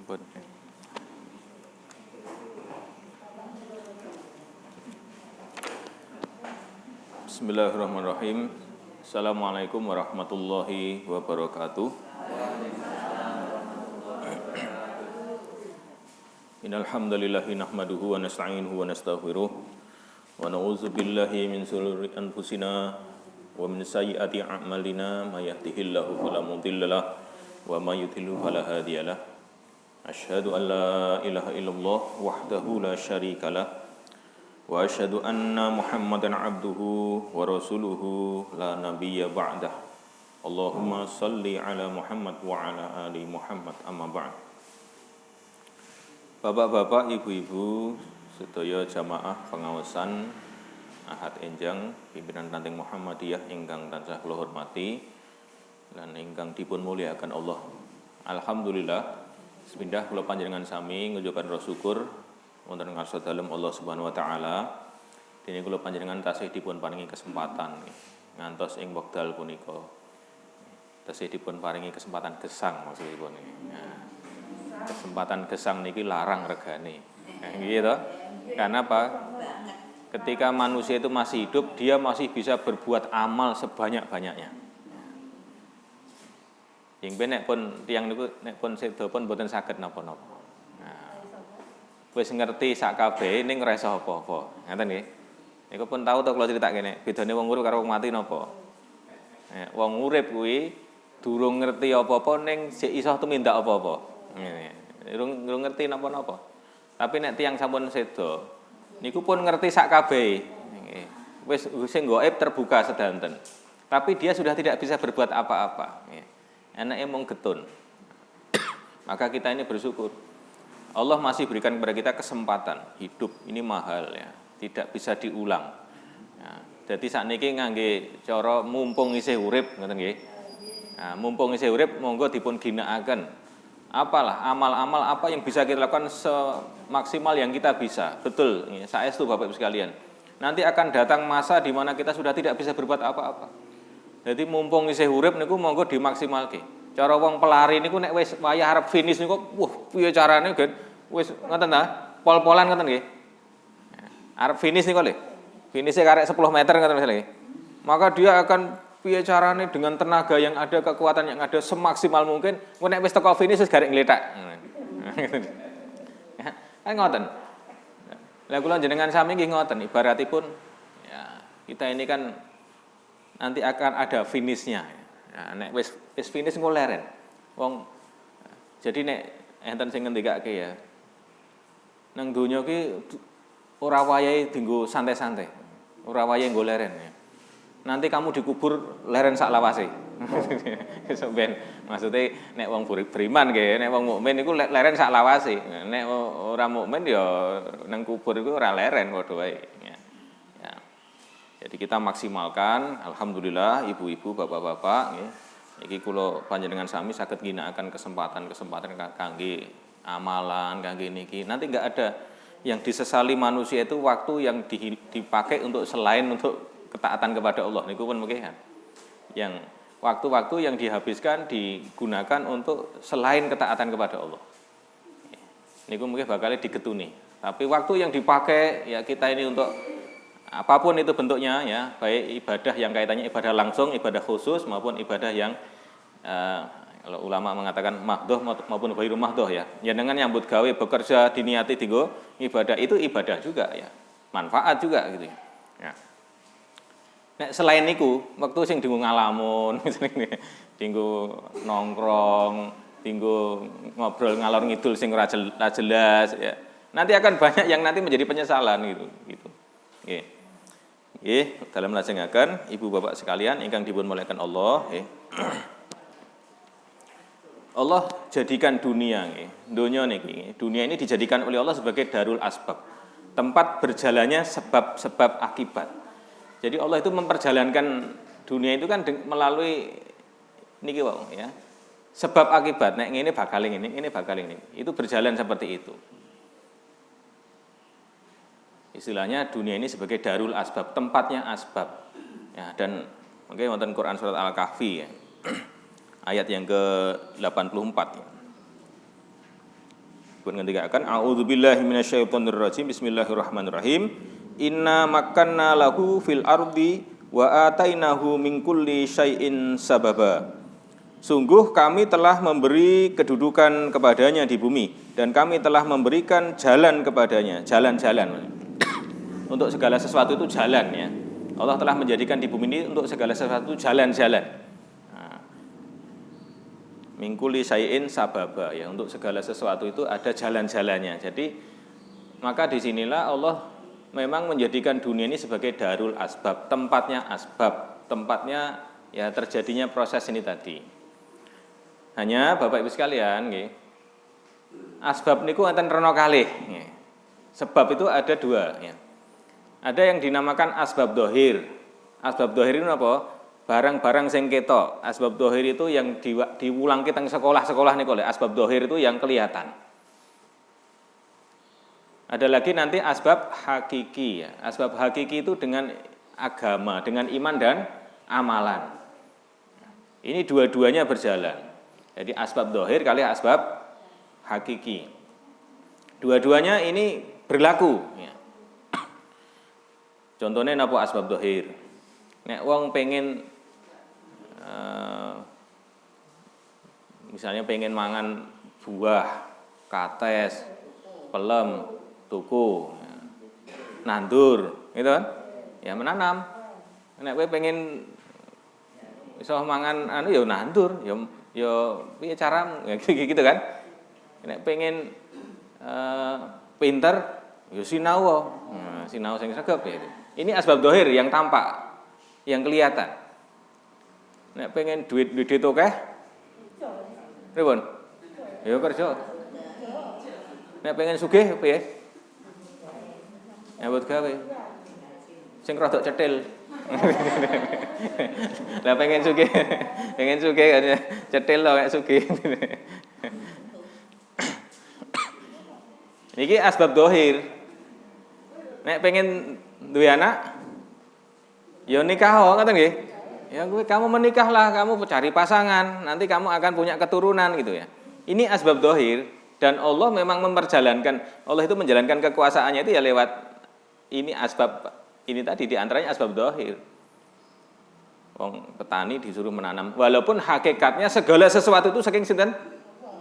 Pun. Bismillahirrahmanirrahim. Assalamualaikum warahmatullahi wabarakatuh. Innal hamdalillahi nahmaduhu wa nasta'inuhu wa nastaghfiruh wa na'udzu billahi min shururi anfusina wa min sayyiati a'malina may yahdihillahu fala mudhillalah wa may yudhlil fala hadiyalah. Asyhadu an la ilaha illallah wahdahu la syarikalah wa asyhadu anna Muhammadan abduhu wa rasuluhu la nabiyya ba'dah. Allahumma salli ala Muhammad wa ala ali Muhammad amma ba'd. Bapak-bapak, ibu-ibu, sedaya jamaah pengawasan Ahad Enjang pimpinan Ranting Muhammadiyah ingkang tansah kula hormati lan ingkang dipun mulyakaken Allah. Alhamdulillah sepindah kula panjenengan sami ngujukan rasa syukur wonten ngarsa dalem Allah Subhanahu wa taala. Dene kula panjenengan tasih dipun paringi kesempatan ngantos ing wekdal punika. Tasih dipun paringi kesempatan gesang maksudipun. Nah, kesempatan gesang niki larang regane. Nggih to? Karena apa? Ketika manusia itu masih hidup, dia masih bisa berbuat amal sebanyak-banyaknya. Yang nek pun tiyang niku nek pun sedo pun mboten saged napa-napa. Wis ngerti sak kabeh ning ora iso apa-apa. Ngaten nggih. Niku pun tahu to kula critakake nek bedane wong urip karo wong mati napa. Wong urip kuwi durung ngerti apa-apa ning sik iso tumindak apa-apa. Durung ngerti napa-napa. Tapi nek tiyang sampun sedo niku pun ngerti sak kabeh. Wis sing gaib terbuka sedanten. Tapi dia sudah tidak bisa berbuat apa-apa. Enake mung getun. Maka kita ini bersyukur. Allah masih berikan kepada kita kesempatan. Hidup ini mahal ya, tidak bisa diulang. Ya, jadi sakniki ngangge cara mumpung isih urip, ngoten nggih. Nah, mumpung isih urip monggo dipun ginakaken. Apalah amal-amal apa yang bisa kita lakukan semaksimal yang kita bisa. Betul, saestu Bapak Ibu sekalian. Nanti akan datang masa di mana kita sudah tidak bisa berbuat apa-apa. Jadi mumpung isih urip niku monggo dimaksimalke. Cara wong pelari niku nek wis wayah arep finish niku, wah piye carane gen wis ngoten ta? Pol-polan ngoten nggih. Arep finish niku lho. Finishnya karek 10 meter ngoten misalnya. Maka dia akan piye carane dengan tenaga yang ada, kekuatan yang ada semaksimal mungkin, nek wis teko finish wis garek ngletak. Kan ngoten. Lah kula jenengan sami nggih ngoten, ibaratipun ya, kita ini kan nanti akan ada finishnya. Nah, nek wis finish engko leren. Wong jadi nek enten sing ngendikake ya. Nang donya ki ora wayahe dienggo santai-santai. Ora wayahe nggo leren ya. Nanti kamu dikubur leren sak lawase. Ben maksudnya nek wong beriman nggih, nek wong mukmin iku leren sak lawase. Nek ora mukmin ya nang kubur iku ora leren padha wae. Jadi kita maksimalkan, alhamdulillah ibu-ibu, bapak-bapak nggih. Iki kula panjenengan sami saged ginakaken kesempatan-kesempatan kangge amalan, kangge niki. Nanti enggak ada yang disesali manusia itu waktu yang dipakai untuk selain untuk ketaatan kepada Allah. Niku pun mungkin yang waktu-waktu yang dihabiskan digunakan untuk selain ketaatan kepada Allah. Niku mungkin bakal digetuni. Tapi waktu yang dipakai ya kita ini untuk apapun itu bentuknya ya, baik ibadah yang kaitannya ibadah langsung, ibadah khusus maupun ibadah yang kalau ulama mengatakan mahdoh maupun ghairu mahdoh ya. Ya dengan nyambut gawe bekerja diniati dienggo ibadah itu ibadah juga ya. Manfaat juga gitu ya. Ya. Nek selain niku, waktu sing dienggo ngalamun, misalnya dienggo nongkrong, dienggo ngobrol ngalor ngidul sing ora jelas ya. Nanti akan banyak yang nanti menjadi penyesalan gitu. Nggih. Nggih, dalam lajengaken ibu bapak sekalian ingkang dipun mulyakaken Allah, nggih. Allah jadikan dunia nggih. Donya niki, dunia ini dijadikan oleh Allah sebagai darul asbab. Tempat berjalannya sebab-sebab akibat. Jadi Allah itu memperjalankan dunia itu kan melalui niki wae ya. Sebab akibat, nek ngene bakal ini bakal ini. Itu berjalan seperti itu. Istilahnya dunia ini sebagai darul asbab, tempatnya asbab. Ya, dan mungkin wonten Quran surat Al-Kahfi ya. Ayat yang ke-84 ya. Pun ngendikaken a'udzubillahi minasyaitonirrajim. Bismillahirrahmanirrahim. Inna makkanna lahu fil ardi wa atainahu min kulli syai'in sababa. Sungguh kami telah memberi kedudukan kepadanya di bumi dan kami telah memberikan jalan kepadanya, jalan-jalan. Untuk segala sesuatu itu jalan ya. Allah telah menjadikan di bumi ini untuk segala sesuatu jalan-jalan. Min kulli syai'in sababa ya, untuk segala sesuatu itu ada jalan-jalannya. Jadi maka disinilah Allah memang menjadikan dunia ini sebagai darul asbab, tempatnya asbab, tempatnya ya terjadinya proses ini tadi. Hanya Bapak Ibu sekalian nggih, asbab niku wonten rena kalih nggih. Sebab itu ada dua ya. Ada yang dinamakan asbab dohir. Asbab dohir itu apa? Barang-barang sing ketok. Asbab dohir itu yang diulangke teng sekolah-sekolah niku lho. Asbab dohir itu yang kelihatan. Ada lagi nanti asbab hakiki ya. Asbab hakiki itu dengan agama, dengan iman dan amalan. Ini dua-duanya berjalan. Jadi asbab dohir kali asbab hakiki. Dua-duanya ini berlaku ya. Contohnya napa asbab dohir. Nek wong pengen misalnya pengen mangan buah, kates, pelem, tuku, nandur, gitu kan? Ya menanam. Nek kowe pengen iso mangan anu ya nandur, ya piye caramu? Ya gitu kan? Nek pengen pinter ya sinau. Nah, sinau sing sregep ya itu. Ini asbab dohir yang tampak, yang kelihatan. Nek pengen duit akeh, pripun? Ya kerja. Nek pengen sugih piye? Nyambut gawe. Sing rada cetil. Lah pengen sugih kan cetil lho nek sugih. Niki asbab dohir. Nek pengen duwe anak, ya nikah ngoten nggih. Ya kamu menikahlah, kamu cari pasangan, nanti kamu akan punya keturunan gitu ya. Ini asbab dohir dan Allah memang memperjalankan, Allah itu menjalankan kekuasaannya itu ya lewat ini asbab ini tadi diantaranya asbab dohir. Wong petani disuruh menanam, walaupun hakikatnya segala sesuatu itu saking sinten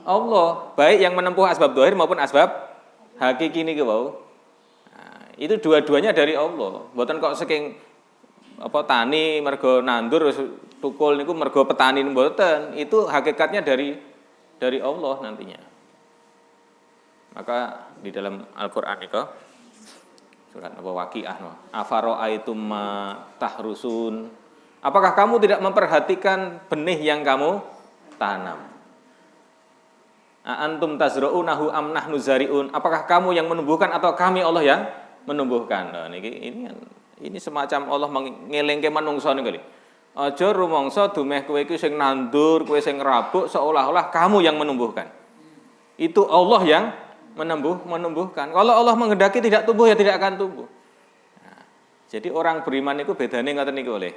Allah, baik yang menempuh asbab dohir maupun asbab hakiki niki wau. Nah, itu dua-duanya dari Allah. Mboten kok saking apa tani mergo nandur tukul niku mergo petani mboten, itu hakikatnya dari Allah nantinya. Maka di dalam Al-Qur'an niku surat apa Waqiah no. Afara'aitum ma tahrusun. Apakah kamu tidak memperhatikan benih yang kamu tanam? Antum tazra'unahu am nahnu zari'un. Apakah kamu yang menumbuhkan atau kami Allah yang menumbuhkan? Nah, ini semacam Allah ngelingke manungsa niku lho. Aja rumangsa dumeh kowe iki sing nandur, kowe sing ngrabuk seolah-olah kamu yang menumbuhkan. Itu Allah yang menumbuhkan. Kalau Allah menghendaki tidak tumbuh ya tidak akan tumbuh. Nah, jadi orang beriman itu bedane ngoten niku lho.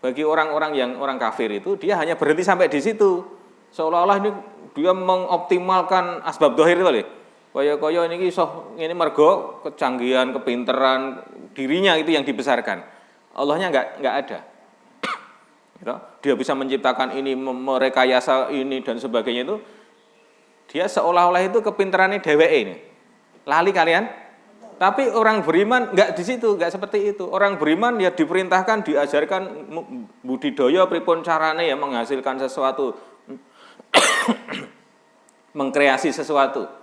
Bagi orang-orang yang orang kafir itu dia hanya berhenti sampai di situ. Seolah-olah ini dia mengoptimalkan asbab dohir itu lho. Kaya-kaya niki iso ngene mergo kecanggihan, kepinteran dirinya itu yang dibesarkan. Allahnya enggak ada. Gitu. Dia bisa menciptakan ini, merekayasa ini dan sebagainya itu. Dia seolah-olah itu kepinterannya dheweke ini. Lali kalian? Tapi orang beriman enggak di situ, enggak seperti itu. Orang beriman ya diperintahkan, diajarkan budidaya pripun carane ya menghasilkan sesuatu. Mengkreasi sesuatu.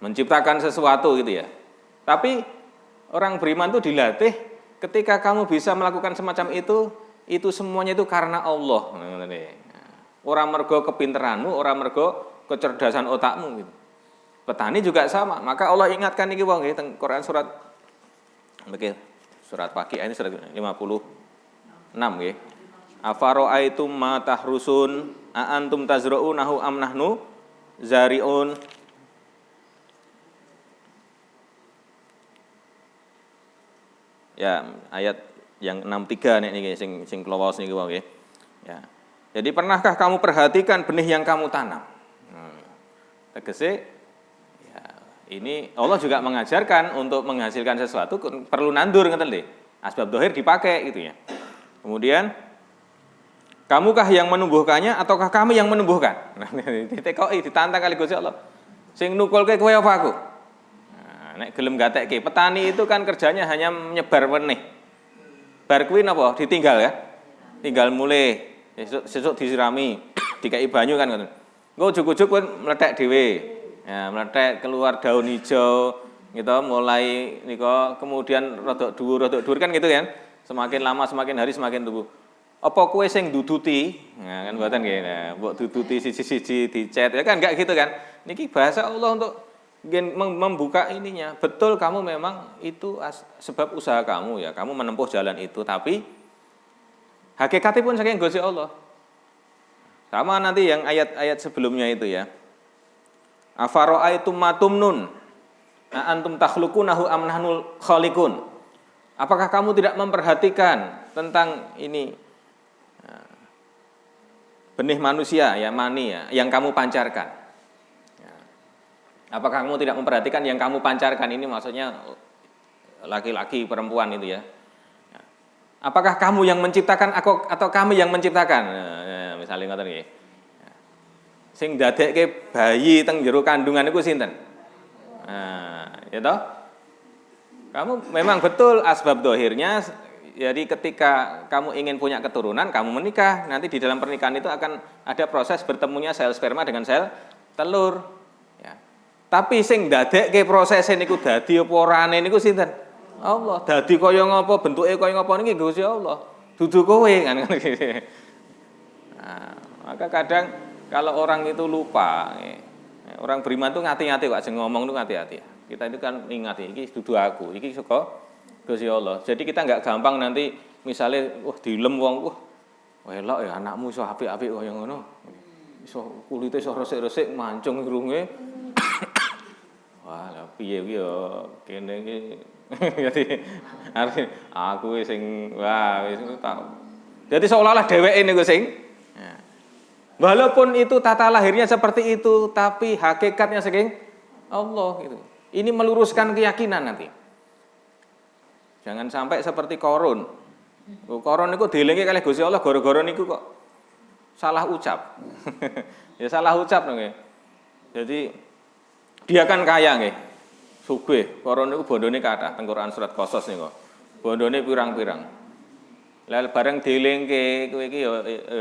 Menciptakan sesuatu gitu ya. Tapi orang beriman itu dilatih ketika kamu bisa melakukan semacam itu semuanya itu karena Allah. Orang mergo kepinteranmu, orang mergo kecerdasan otakmu gitu. Petani juga sama. Maka Allah ingatkan iki wong nggih teng Quran surat nggih surat Waqiah ini surat 56 nggih. Afara'aitum ma tahrusun a antum tazra'unahu am nahnu zari'un. Ya, ayat yang 63 nek niki sing klowas niki wae nggih. Ya. Jadi pernahkah kamu perhatikan benih yang kamu tanam? Tegese ya, ini Allah juga mengajarkan untuk menghasilkan sesuatu perlu nandur ngeten lho. Asbab dohir dipakai gitu ya. Kemudian kamukah yang menumbuhkannya ataukah kami yang menumbuhkan? Nah, ditekoki ditantang kali Gusti Allah. Sing nukulke kowe apa aku? Nah, nek gelem gatekke, petani itu kan kerjanya hanya menyebar benih. Bar kuwi napa? Ditinggal ya. Tinggal mulai sesuk disirami, dikai banyu kan ngoten. Engko ujug-ujug pun meletek dhewe. Ya, meletek keluar daun hijau gitu, mulai nika kemudian rodok dhuwur kan gitu kan. Semakin lama semakin hari semakin tumbuh. Apa kowe sing duduti? Nah, kan mboten nggih. Nah, mbok duduti siji-siji dicet ya kan enggak gitu kan. Niki bahasa Allah untuk membuka ininya. Betul kamu memang itu sebab usaha kamu ya. Kamu menempuh jalan itu, tapi hakikatnya pun saking Gusti Allah. Sama nanti yang ayat-ayat sebelumnya itu ya. Afara'aitum matumnun antum takhluqunahu am nahnul khaliqun. Apakah kamu tidak memperhatikan tentang ini benih manusia ya, mani ya, yang kamu pancarkan? Ya. Apakah kamu tidak memperhatikan yang kamu pancarkan ini maksudnya laki-laki perempuan itu ya? Ya. Apakah kamu yang menciptakan atau kami yang menciptakan? Ya, misalnya ngoten nggih. Ya. Sing dadekke bayi teng jero kandungan iku sinten? Nah, ya toh? Kamu memang betul asbab dohirnya. Jadi ketika kamu ingin punya keturunan, kamu menikah. Nanti di dalam pernikahan itu akan ada proses bertemunya sel sperma dengan sel telur. Ya. Tapi sing dadekke prosese niku dadi apa orane niku sinten? Allah. Dadi kaya ngapa, bentuke kaya ngapa niki Gusti Allah. Dudu kowe kan. Nah, maka kadang kalau orang itu lupa, orang beriman itu ngati-ngati kok ajeng ngomong itu ngati-hati. Kita itu kan ingati iki dudu aku, iki saka Gusti Allah. Jadi kita enggak gampang nanti misalnya dilem wong, elok ya anakmu iso apik-apik kaya ngono. Iso kulite iso resik-resik mancung irunge. Wah, lha piye iki ya kene iki. Jadi aku sing wah wis tak. Jadi seolah-olah dheweke niku sing walaupun itu tata lahirnya seperti itu, tapi hakikatnya saking Allah gitu. Ini meluruskan keyakinan nanti. Jangan sampai seperti Korun. Korun niku dielingi kalih Gusti Allah gara-gara niku kok salah ucap. Ya salah ucap nggih. Jadi dia kan kaya nggih. Sugih. Korun niku bondone kathah teng Quran surat Qasas niku. Bondone pirang-pirang. Lah bareng dielingke kowe iki ya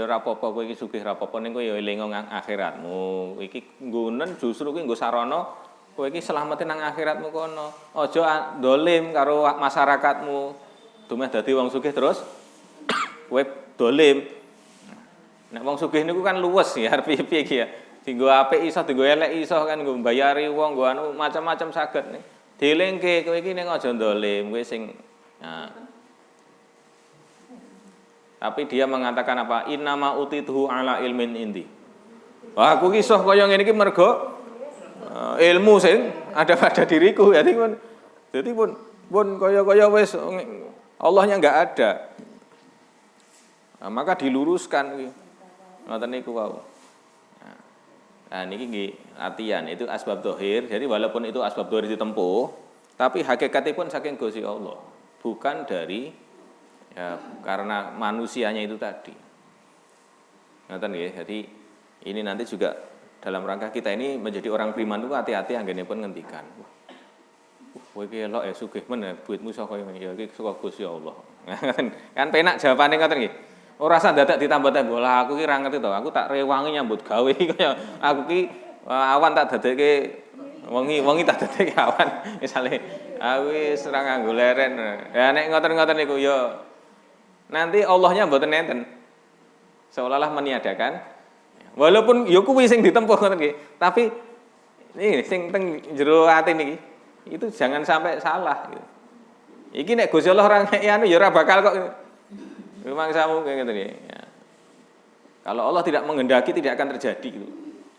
ora apa-apa, kowe iki sugih ora apa-apa ning kowe ya elingo nang akhiratmu. Iki nggunen justru kuwi nggo sarana kowe iki selametin nang akhiratmu kono. Aja dolim karo masyarakatmu. Dumeh dadi wong sugih terus kowe dolim. Nek wong sugih niku kan luwes ya arep piye iki ya. Dienggo apik iso, dienggo elek iso kan nggo mbayari wong, nggo anu macam-macam saged. Dielingke kowe iki ning aja dolim, kowe sing tapi dia mengatakan apa? Innama utituhu ala ilmin indi. Wah, aku iso kaya ngene iki mergo ilmu sing ada pada diriku. Jadi pun kaya wis Allahnya enggak ada. Nah, maka diluruskan iki. Ngoten niku wae. Nah, niki nggih latihan itu asbab dohir. Jadi walaupun itu asbab dohir ditempuh, tapi hakikatnya pun saking Gusti Allah, bukan dari ya karena manusianya itu tadi. Ngoten nggih. Jadi ini nanti juga dalam rangka kita ini menjadi orang beriman itu hati-hati anggenipun ngendikan. Kowe iki elok ya sugih men duitmu saka ya iki saka Gusti Allah. Kan penak jawabane ngoten nggih. Ora usah dadak ditambah-tambah. Lah aku ki ra ngerti to. Aku tak rewangi nyambut gawe kaya aku ki awan tak dadekke wengi tak dadekke awan. Misale aku wis ora nganggo leren. Ya nek ngoten-ngoten niku ya nanti Allahnya mboten nenten. Seolah-olah meniadakan. Walaupun ya kuwi sing ditempuh ngoten nggih, tapi ini sing teng jero ati niki itu jangan sampai salah gitu. Iki nek Gusti Allah ora ngeki anu ya ora bakal kok rumangsamu kayak gitu nggih. Ya. Kalau Allah tidak menghendaki tidak akan terjadi gitu.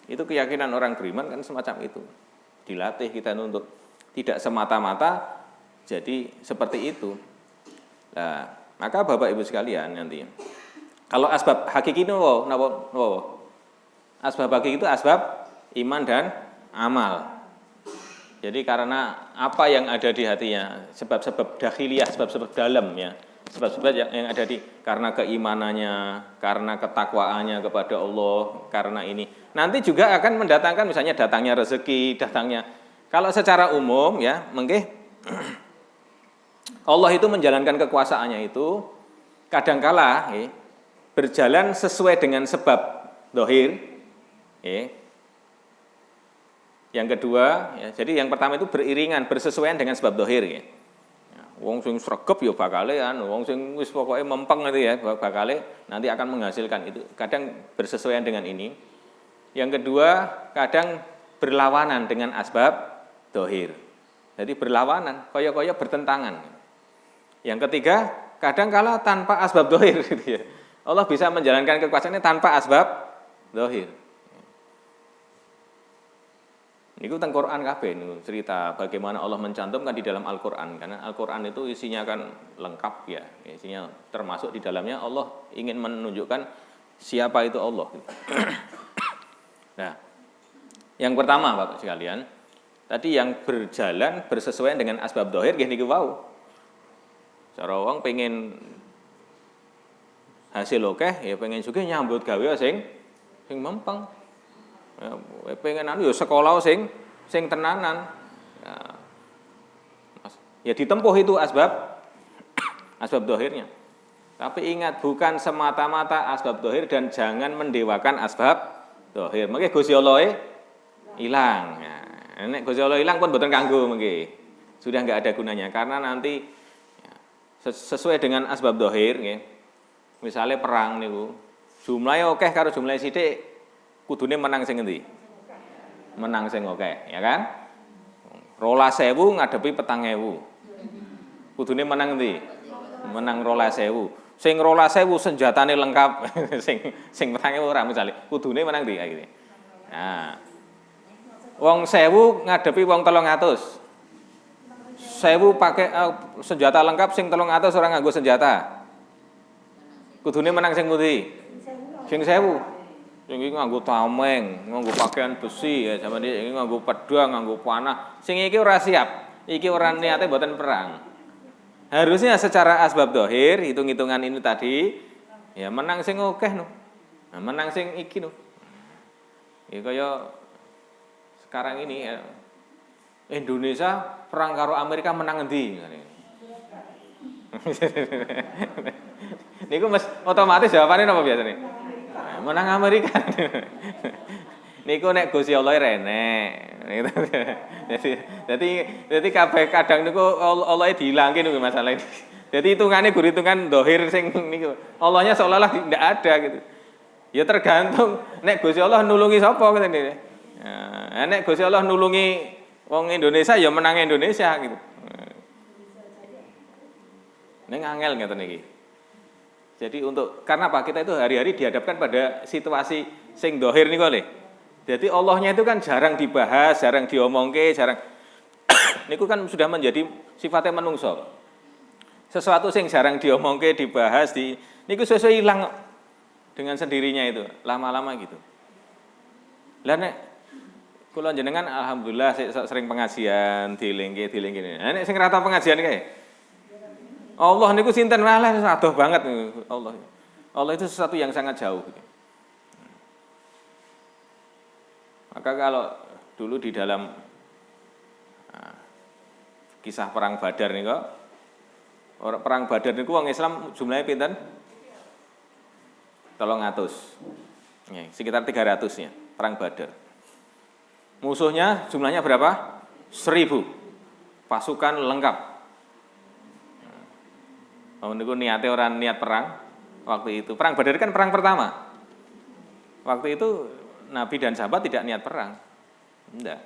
Itu keyakinan orang beriman kan semacam itu. Dilatih kita untuk tidak semata-mata jadi seperti itu. Nah, maka Bapak Ibu sekalian nanti kalau asbab hakiki napa? Asbab hakiki itu asbab iman dan amal. Jadi karena apa yang ada di hatinya, sebab-sebab dakhiliyah, sebab-sebab dalam ya. Sebab-sebab yang ada di karena keimanannya, karena ketakwaannya kepada Allah, karena ini. Nanti juga akan mendatangkan misalnya datangnya rezeki, datangnya. Kalau secara umum ya, mungkin Allah itu menjalankan kekuasaannya itu kadangkala ya, berjalan sesuai dengan sebab dohir. Ya. Yang kedua, ya, jadi yang pertama itu beriringan, bersesuaian dengan sebab dohir ya. Wong sing sregep ya bakale wong sing wis pokoke mempeng itu ya bakale nanti akan menghasilkan itu. Kadang bersesuaian dengan ini. Yang kedua, kadang berlawanan dengan asbab dohir. Jadi berlawanan, koyo-koyo bertentangan. Yang ketiga, kadang kala tanpa asbab dohir gitu ya. Allah bisa menjalankan kekuasaannya tanpa asbab dohir. Itu tentang Quran kabeh niku cerita bagaimana Allah mencantumkan di dalam Al-Qur'an karena Al-Qur'an itu isinya kan lengkap ya. Isinya termasuk di dalamnya Allah ingin menunjukkan siapa itu Allah. Nah, yang pertama Bapak sekalian, tadi yang berjalan bersesuaian dengan asbab dohir nggih niku wau. Cara wong pengen hasil oke ya pengen juga nyambut gawe sing mempeng. Ya, pengen ya sekolah sing tenanan. Ya ditempuh itu asbab dohirnya. Tapi ingat bukan semata-mata asbab dohir dan jangan mendewakan asbab dohir. Mungkin Gusti Allah hilang. Ya, nek Gusti Allah hilang pun boten kanggo mungkin. Sudah enggak ada gunanya karena nanti ya, sesuai dengan asbab dohir ya. Misalnya perang niku jumlahnya oke karo jumlah sithik kudune menang sing endi? Menang sing oke, ya kan? 12.000 ngadepi 4.000. Kudune menang endi? Menang 12.000. Sing 12.000 senjatane lengkap, sing 4.000 ora misale. Kudune menang endi iki? Nah. Wong 1.000 ngadepi wong 300. 1.000 pakai senjata lengkap sing 300 ora nganggo senjata. Kudune menang sing pundi? Sing 1.000. Sing iki nganggo tameng, nganggo pakaian besi ya zaman iki nganggo pedang, nganggo panah. Sing iki ora siap. Iki ora niate mboten perang. Harusnya secara asbab dohir, hitung-hitungan ini tadi ya menang sing akeh no. Nah, menang sing iki no. Ya kaya sekarang ini ya, Indonesia perang karo Amerika menang endi? Niku Mas otomatis jawabannya napa biasanya? Menang Amerika. Niku nek Gusti Allah renek. Jadi kabeh kadang niku Allah dihilangke niku masalah ini. Jadi hitungane gur hitungan dohir sing niku. Allahnya seolah-olah tidak ada gitu. Ya tergantung nek Gusti Allah nulungi sapa ngoten iki. Nah, nek Gusti Allah nulungi wong Indonesia ya menang Indonesia gitu. Ning angel ngeten iki. Jadi karena apa kita itu hari-hari dihadapkan pada situasi sing dohir niku lho. Jadi Allahnya itu kan jarang dibahas, jarang diomongke, jarang niku kan sudah menjadi sifatnya manungsa. Sesuatu sing jarang diomongke, dibahas niku sesuai hilang dengan sendirinya itu, lama-lama gitu. Lah nek kula jenengan alhamdulillah sering pengajian, dilingke. Nek sing rata pengajian kae Allah niku sinten wae adoh banget Allah. Allah itu sesuatu yang sangat jauh. Maka kalau dulu di dalam kisah perang Badar niku perang Badar niku wong Islam jumlahnya pinten? 300. Ya, sekitar 300 ya, perang Badar. Musuhnya jumlahnya berapa? 1.000. Pasukan lengkap. Niku niate orang niat perang waktu itu. Perang Badar kan perang pertama. Waktu itu Nabi dan sahabat tidak niat perang. Enggak.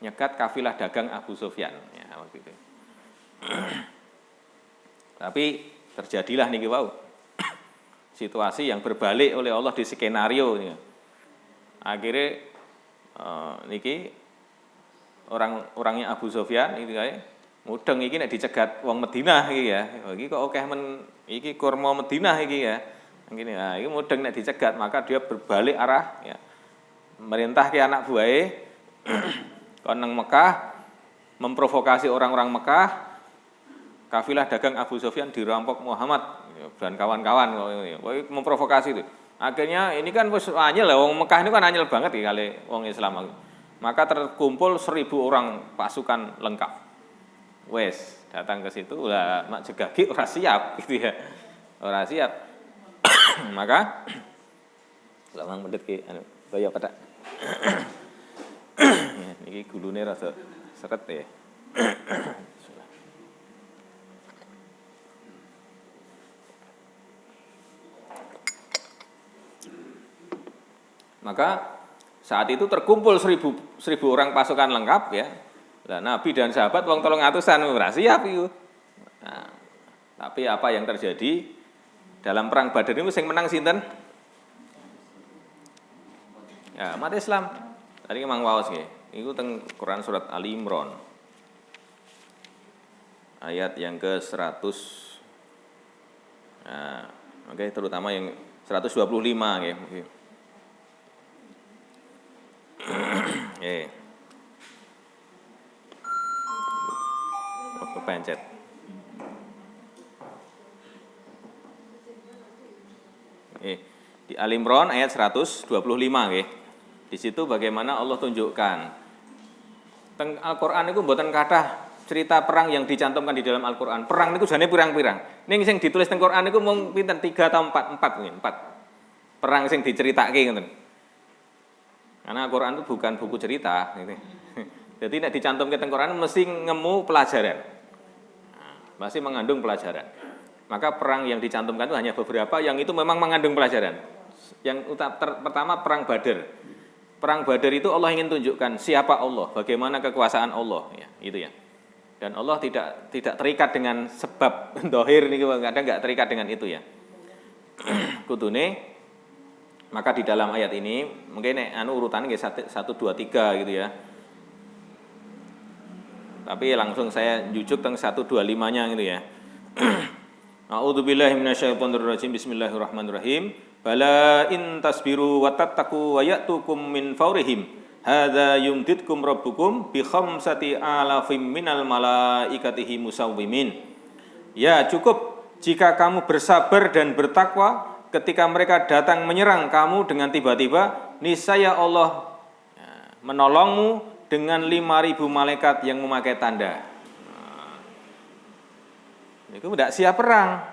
Nyegat kafilah dagang Abu Sufyan ya waktu itu. Tapi terjadilah niki wau. Situasi yang berbalik oleh Allah di skenario ya. Akhirnya niki orangnya Abu Sufyan itu kayak mudeng iki nek dicegat wong Madinah iki ya. Iki kok akeh iki kurma Madinah iki ya. Ngene nah iki mudeng nek dicegat maka dia berbalik arah ya. Merintah ke anak buahe kon nang Mekah memprovokasi orang-orang Mekah, kafilah dagang Abu Sufyan dirampok Muhammad dan kawan-kawan, memprovokasi itu. Akhirnya ini kan wis anyel lah, wong Mekah ini kan anyel banget ya kali wong Islam. Maka terkumpul 1.000 orang pasukan lengkap. Wes datang ke situ lah, mak jegagi ora siap gitu ya. Ora siap. Maka lamang mendet ki anu kaya petak. Niki gulune rada seret ya. Maka saat itu terkumpul 1.000 orang pasukan lengkap ya. Lah Nabi dan sahabat wong 300-an ora siap itu. Nah, tapi apa yang terjadi dalam perang Badar ini sing menang sinten? Ya, umat Islam. Tadi memang waos nggih. Iku teng Quran surat Ali Imran. Ayat yang ke-100. Nah, oke, terutama yang 125 nggih. Kepencet. Di Al Imran ayat 125 nggih. Di situ bagaimana Allah tunjukkan. Teng Al-Qur'an niku mboten kathah cerita perang yang dicantumkan di dalam Al-Qur'an. Perang niku jane pirang-pirang. Ning sing ditulis teng Qur'an niku mung pinten 3 atau 4 mungkin 4. Perang sing diceritake ngoten. Karena Al-Qur'an itu bukan buku cerita gitu. Jadi nek dicantumke teng Qur'an mesti ngemu pelajaran. Masih mengandung pelajaran. Maka perang yang dicantumkan itu hanya beberapa yang itu memang mengandung pelajaran. Yang pertama perang Badar. Perang Badar itu Allah ingin tunjukkan siapa Allah, bagaimana kekuasaan Allah, ya, itu ya. Dan Allah tidak terikat dengan sebab dohir ini, kadang nggak terikat dengan itu ya. Kudune, maka di dalam ayat ini mungkin urutannya 1, 2, 3 gitu ya. Tapi langsung saya jujuk teng 125-nya gitu ya. A'udzubillahi minasyaitonirrajim. Bismillahirrahmanirrahim. Bala in tasbiru wa tattaqu wa ya'tukum min fawrihim hadza yumditkum rabbukum bi khamsati alafim minal malaikatihi musawwimin. Ya, cukup jika kamu bersabar dan bertakwa ketika mereka datang menyerang kamu dengan tiba-tiba, niscaya Allah menolongmu dengan 5.000 malaikat yang memakai tanda. Itu tidak siap perang.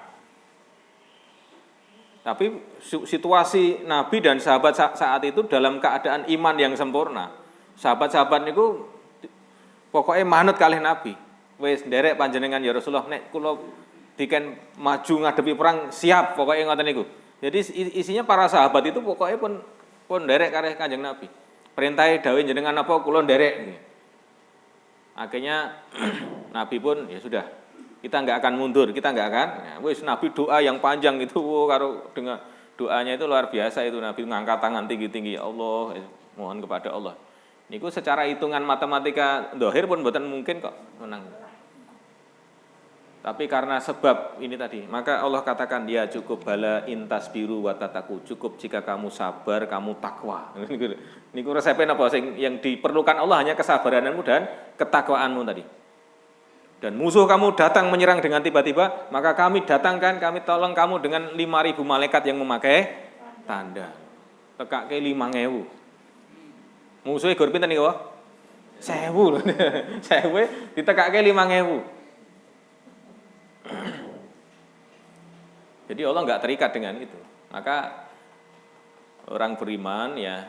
Tapi situasi Nabi dan sahabat saat itu dalam keadaan iman yang sempurna. Sahabat-sahabat niku pokoknya manut kalih Nabi. Wis nderek panjenengan ya Rasulullah, nek kula diken maju ngadepi perang siap, pokoknya ngoten niku. Jadi isinya para sahabat itu pokoknya pun nderek kalih Kanjeng Nabi. Perintahe dawuh jenengan apa kula nderek. Akhirnya Nabi pun ya sudah, kita nggak akan mundur, kita nggak akan. Ya, wis Nabi doa yang panjang itu, karo dengan doanya itu luar biasa itu, Nabi ngangkat tangan tinggi-tinggi, ya Allah, mohon kepada Allah. Niku secara hitungan matematika dohir pun mboten mungkin kok menang. Tapi karena sebab ini tadi, maka Allah katakan dia cukup bala intas biru watataku, cukup jika kamu sabar, kamu takwa. Niku resepnya apa? Yang diperlukan Allah hanya kesabaranmu dan ketakwaanmu tadi. Dan musuh kamu datang menyerang dengan tiba-tiba, maka kami datangkan, kami tolong kamu dengan 5.000 malaikat yang memakai tanda. Tekake 5.000. Musuhnya gur pinten niku? 1.000 lho. 1.000 ditekake 5.000. Jadi Allah nggak terikat dengan itu. Maka orang beriman ya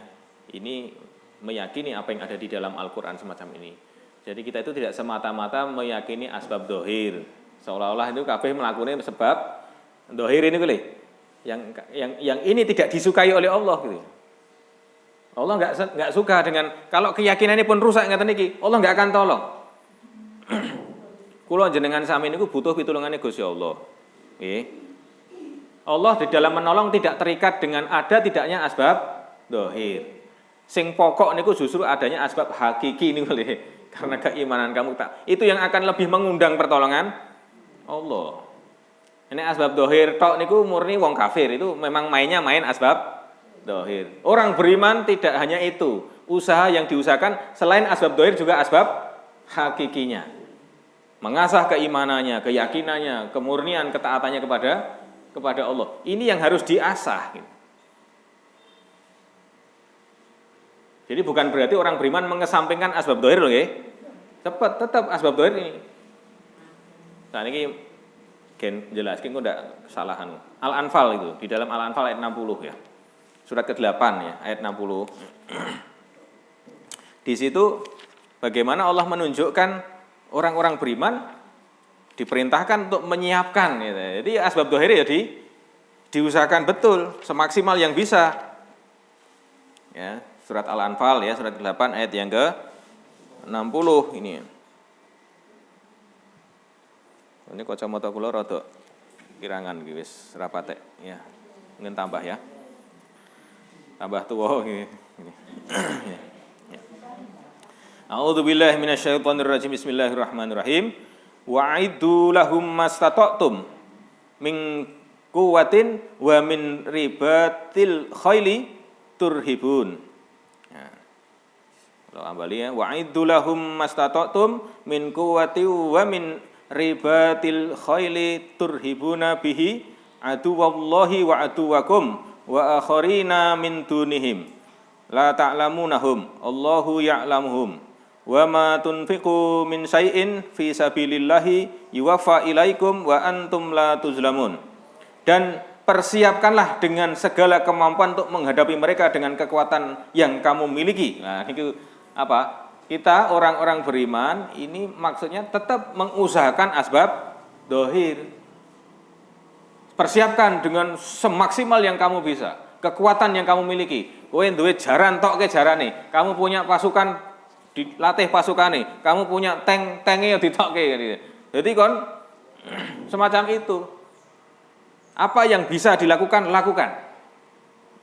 ini meyakini apa yang ada di dalam Al-Quran semacam ini. Jadi kita itu tidak semata-mata meyakini asbab dohir, seolah-olah itu kabeh melakukan sebab dohir ini boleh. Yang ini tidak disukai oleh Allah gitu. Allah nggak suka dengan kalau keyakinan ini pun rusak ngeten iki, Allah nggak akan tolong. Kula jenengan sami niku butuh pitulungane Gusti Allah. Nggih. Allah di dalam menolong tidak terikat dengan ada tidaknya asbab dohir. Sing pokok niku justru adanya asbab hakiki niku lho. Karena keimanan kamu tak. Itu yang akan lebih mengundang pertolongan Allah. Ini asbab dohir tok niku murni wong kafir, itu memang main asbab dohir. Orang beriman tidak hanya itu. Usaha yang diusahakan selain asbab dohir juga asbab hakikinya. Mengasah keimanannya, keyakinannya, kemurnian, ketaatannya kepada Allah. Ini yang harus diasah. Gitu. Jadi bukan berarti orang beriman mengesampingkan asbab dohir loh ya. Tetap asbab dohir ini. Nah ini jelaskan kok tidak kesalahan. Al-Anfal itu, di dalam Al-Anfal ayat 60 ya. Surat ke-8 ya, ayat 60. Di situ bagaimana Allah menunjukkan orang-orang beriman diperintahkan untuk menyiapkan gitu. Jadi asbab dohir ya diusahakan betul semaksimal yang bisa. Ya, surat Al-Anfal ya, surat ke-8 ayat yang ke-60 ini. Ini kacamata kula rada kirangan iki wis rapatek ya. Ingin tambah ya. Tambah tuwa iki. Ya. A'udzubillahi minasyaitonirrajim. Bismillahirrahmanirrahim. Wa'iddu lahum mastata'tum min quwwatin wa min ribatil khaili turhibun. Ya. Kalau ambali ya, wa'iddu lahum mastata'tum min quwwati wa min ribatil khaili turhibuna bihi aduwallahi wa aduwakum wa akharina min dunihim la ta'lamunahum Allahu ya'lamuhum wa ma tunfiqu min syai'in fi sabilillahi yuwaffa ilaikum wa antum la tuzlamun. Dan persiapkanlah dengan segala kemampuan untuk menghadapi mereka dengan kekuatan yang kamu miliki. Nah, itu apa? Kita orang-orang beriman ini maksudnya tetap mengusahakan asbab dohir. Persiapkan dengan semaksimal yang kamu bisa, kekuatan yang kamu miliki. Kowe duwe jaran tok ke jarane, kamu punya pasukan dilatih pasukane, kamu punya tank-tanke ya ditokke gitu. Jadi kon semacam itu. Apa yang bisa dilakukan, lakukan.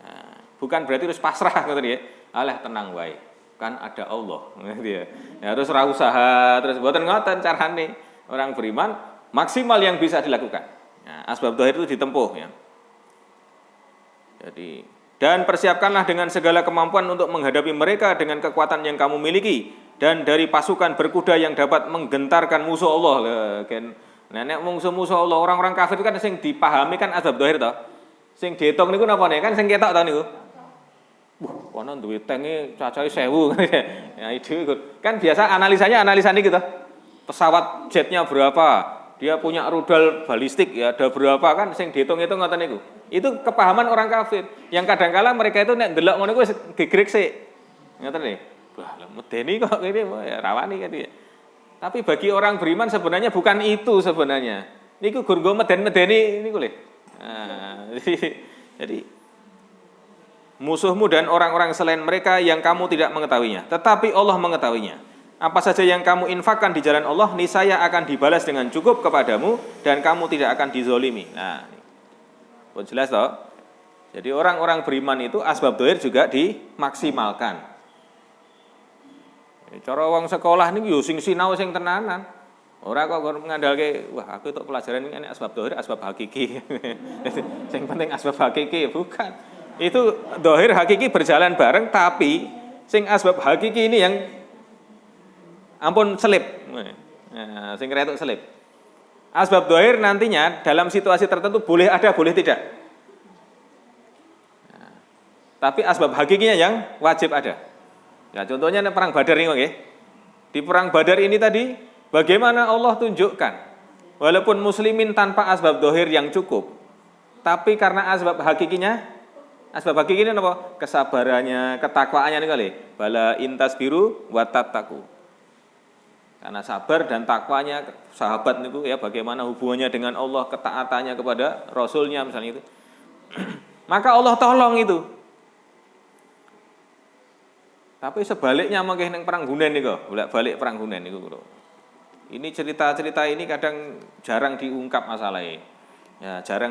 Nah, bukan berarti harus pasrah gitu ya. Alah tenang wae. Kan ada Allah gitu ya. Ya harus ra usaha terus mboten ngoten carane. Orang beriman maksimal yang bisa dilakukan. Nah, asbab dohir itu ditempuh ya. Jadi dan persiapkanlah dengan segala kemampuan untuk menghadapi mereka dengan kekuatan yang kamu miliki dan dari pasukan berkuda yang dapat menggentarkan musuh Allah. Nah nek musuh-musuh Allah orang-orang kafir itu kan sing dipahami kan asbab dohir toh. Sing diitung niku napa nih? Kan sing ketok toh niku. Kono duwe tanke cacahe 1000. Ya itu kan biasa analisanya analisa niki toh. Pesawat jetnya berapa? Dia punya rudal balistik ya ada berapa kan sing dihitung-hitung ngoten niku. Itu kepahaman orang kafir. Yang kadang-kala mereka itu nek ndelok ngono iku wis gegrek sik. Ngoten nggih. Wah, medeni kok ngene ya rawani gitu ya. Tapi bagi orang beriman sebenarnya bukan itu sebenarnya. Niku gur nggo meden-medeni niku lho. Nah, jadi musuhmu dan orang-orang selain mereka yang kamu tidak mengetahuinya, tetapi Allah mengetahuinya. Apa saja yang kamu infakkan di jalan Allah, niscaya akan dibalas dengan cukup kepadamu dan kamu tidak akan dizolimi. Nah, pun jelas toh. Jadi orang-orang beriman itu asbab dohir juga dimaksimalkan. Cara wong sekolah nih yo sing sinau sing tenanan. Ora kok ngandalke, wah aku untuk pelajaran ini asbab dohir, asbab hakiki. Sing penting asbab hakiki bukan. Itu dohir hakiki berjalan bareng, tapi sing asbab hakiki ini yang ampun selip, nah, sing retuk selip. Asbab dohir nantinya dalam situasi tertentu boleh ada, boleh tidak. Nah, tapi asbab hakikinya yang wajib ada. Nah, contohnya perang Badar ini, okay? Di perang Badar ini tadi, bagaimana Allah tunjukkan, walaupun muslimin tanpa asbab dohir yang cukup, tapi karena asbab hakikinya apa? Kesabarannya, ketakwaannya nih kali. Bala intas biru watat-taku. Karena sabar dan takwanya sahabat niku ya bagaimana hubungannya dengan Allah, ketaatannya kepada Rasulnya misalnya itu. Maka Allah tolong itu. Tapi sebaliknya mangke ning perang Hunain niku, bolak-balik perang Hunain niku. Ini cerita-cerita ini kadang jarang diungkap masalahnya. Ya, jarang